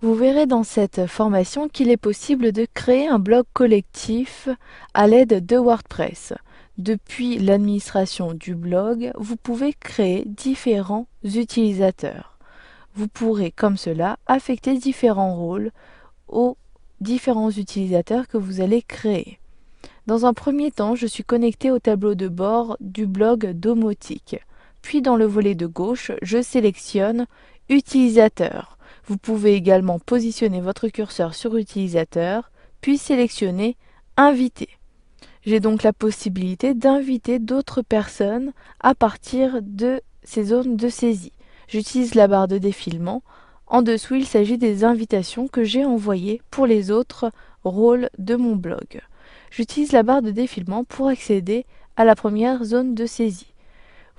Vous verrez dans cette formation qu'il est possible de créer un blog collectif à l'aide de WordPress. Depuis l'administration du blog, vous pouvez créer différents utilisateurs. Vous pourrez, comme cela, affecter différents rôles aux différents utilisateurs que vous allez créer. Dans un premier temps, je suis connecté au tableau de bord du blog Domotique. Puis dans le volet de gauche, je sélectionne Utilisateur. Vous pouvez également positionner votre curseur sur Utilisateur, puis sélectionner Inviter. J'ai donc la possibilité d'inviter d'autres personnes à partir de ces zones de saisie. J'utilise la barre de défilement. En dessous, il s'agit des invitations que j'ai envoyées pour les autres rôles de mon blog. J'utilise la barre de défilement pour accéder à la première zone de saisie.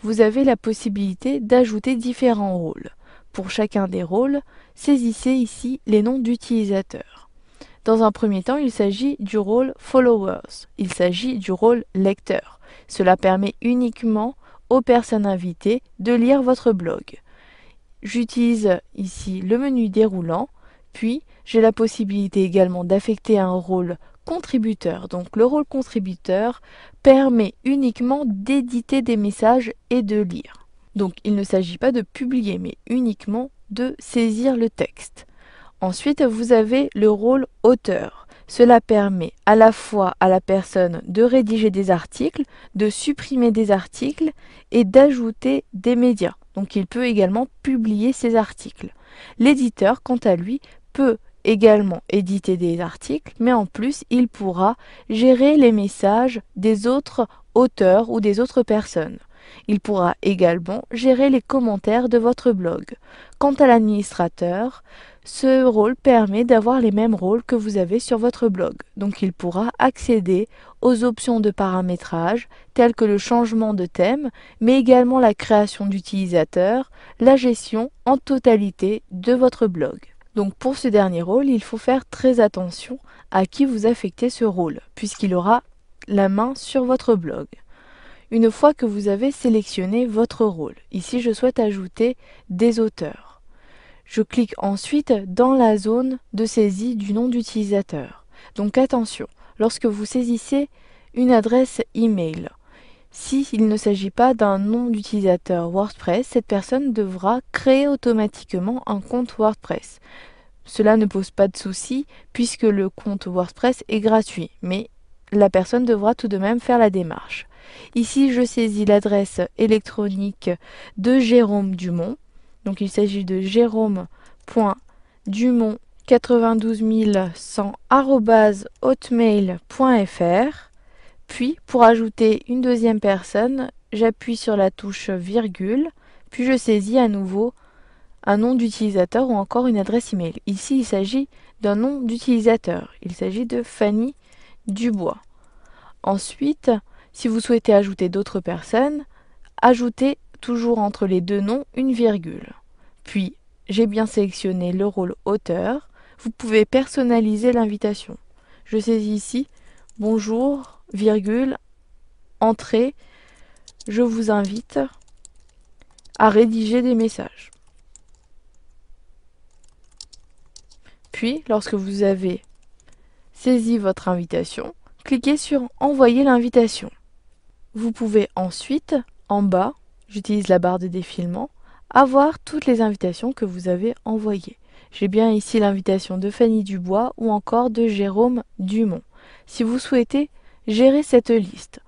Vous avez la possibilité d'ajouter différents rôles. Pour chacun des rôles, saisissez ici les noms d'utilisateurs. Dans un premier temps, il s'agit du rôle Followers. Il s'agit du rôle Lecteur. Cela permet uniquement aux personnes invitées de lire votre blog. J'utilise ici le menu déroulant, puis j'ai la possibilité également d'affecter un rôle contributeur. Donc le rôle contributeur permet uniquement d'éditer des messages et de lire. Donc il ne s'agit pas de publier, mais uniquement de saisir le texte. Ensuite, vous avez le rôle auteur. Cela permet à la fois à la personne de rédiger des articles, de supprimer des articles et d'ajouter des médias. Donc il peut également publier ses articles. L'éditeur, quant à lui, peut également éditer des articles, mais en plus, il pourra gérer les messages des autres auteurs ou des autres personnes. Il pourra également gérer les commentaires de votre blog. Quant à l'administrateur, ce rôle permet d'avoir les mêmes rôles que vous avez sur votre blog. Donc il pourra accéder aux options de paramétrage telles que le changement de thème, mais également la création d'utilisateurs, la gestion en totalité de votre blog. Donc pour ce dernier rôle, il faut faire très attention à qui vous affectez ce rôle, puisqu'il aura la main sur votre blog. Une fois que vous avez sélectionné votre rôle, ici je souhaite ajouter des auteurs. Je clique ensuite dans la zone de saisie du nom d'utilisateur. Donc attention, lorsque vous saisissez une adresse email, s'il ne s'agit pas d'un nom d'utilisateur WordPress, cette personne devra créer automatiquement un compte WordPress. Cela ne pose pas de souci puisque le compte WordPress est gratuit, mais la personne devra tout de même faire la démarche. Ici, je saisis l'adresse électronique de Jérôme Dumont. Donc il s'agit de jérôme.dumont92100@hotmail.fr. Puis, pour ajouter une deuxième personne, j'appuie sur la touche virgule, puis je saisis à nouveau un nom d'utilisateur ou encore une adresse email. Ici, il s'agit d'un nom d'utilisateur. Il s'agit de Fanny Dubois. Ensuite, si vous souhaitez ajouter d'autres personnes, ajoutez toujours entre les deux noms une virgule. Puis, j'ai bien sélectionné le rôle auteur. Vous pouvez personnaliser l'invitation. Je saisis ici bonjour, virgule, entrée. Je vous invite à rédiger des messages. Puis, lorsque vous avez saisi votre invitation, cliquez sur Envoyer l'invitation. Vous pouvez ensuite, en bas, j'utilise la barre de défilement, avoir toutes les invitations que vous avez envoyées. J'ai bien ici l'invitation de Fanny Dubois ou encore de Jérôme Dumont. Si vous souhaitez gérer cette liste,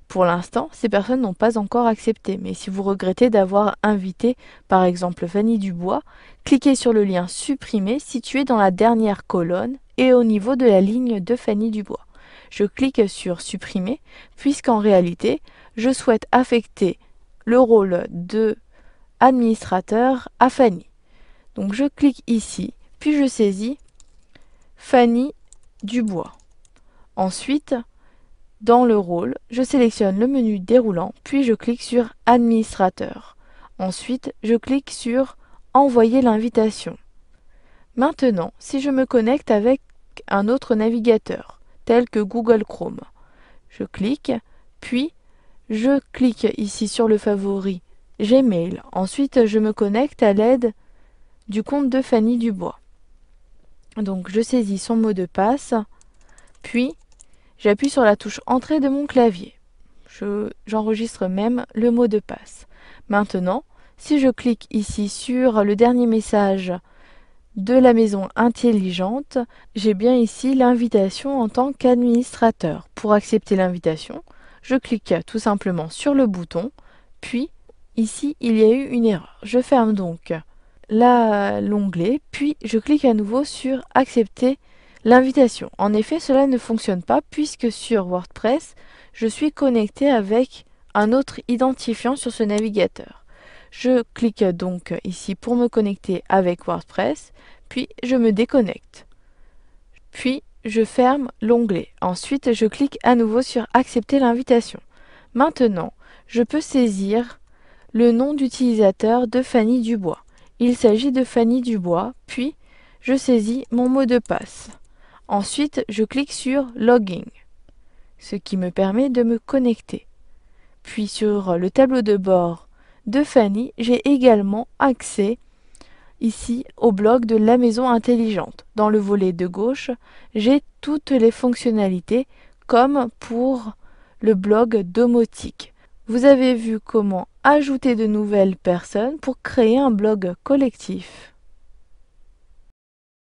pour l'instant, ces personnes n'ont pas encore accepté, mais si vous regrettez d'avoir invité par exemple Fanny Dubois, cliquez sur le lien Supprimer situé dans la dernière colonne et au niveau de la ligne de Fanny Dubois. Je clique sur Supprimer puisqu'en réalité, je souhaite affecter le rôle de administrateur à Fanny. Donc je clique ici, puis je saisis Fanny Dubois. Ensuite, dans le rôle, je sélectionne le menu déroulant, puis je clique sur Administrateur. Ensuite, je clique sur Envoyer l'invitation. Maintenant, si je me connecte avec un autre navigateur, tel que Google Chrome, je clique, puis je clique ici sur le favori Gmail. Ensuite, je me connecte à l'aide du compte de Fanny Dubois. Donc je saisis son mot de passe, puis j'appuie sur la touche Entrée de mon clavier. J'enregistre même le mot de passe. Maintenant, si je clique ici sur le dernier message de la maison intelligente, j'ai bien ici l'invitation en tant qu'administrateur. Pour accepter l'invitation, je clique tout simplement sur le bouton, puis ici il y a eu une erreur. Je ferme donc l'onglet, puis je clique à nouveau sur accepter l'invitation. En effet, cela ne fonctionne pas puisque sur WordPress, je suis connecté avec un autre identifiant sur ce navigateur. Je clique donc ici pour me connecter avec WordPress, puis je me déconnecte. Puis je ferme l'onglet. Ensuite, je clique à nouveau sur accepter l'invitation. Maintenant, je peux saisir le nom d'utilisateur de Fanny Dubois. Il s'agit de Fanny Dubois, puis je saisis mon mot de passe. Ensuite, je clique sur Login, ce qui me permet de me connecter. Puis sur le tableau de bord de Fanny, j'ai également accès ici au blog de la maison intelligente. Dans le volet de gauche, j'ai toutes les fonctionnalités comme pour le blog domotique. Vous avez vu comment ajouter de nouvelles personnes pour créer un blog collectif.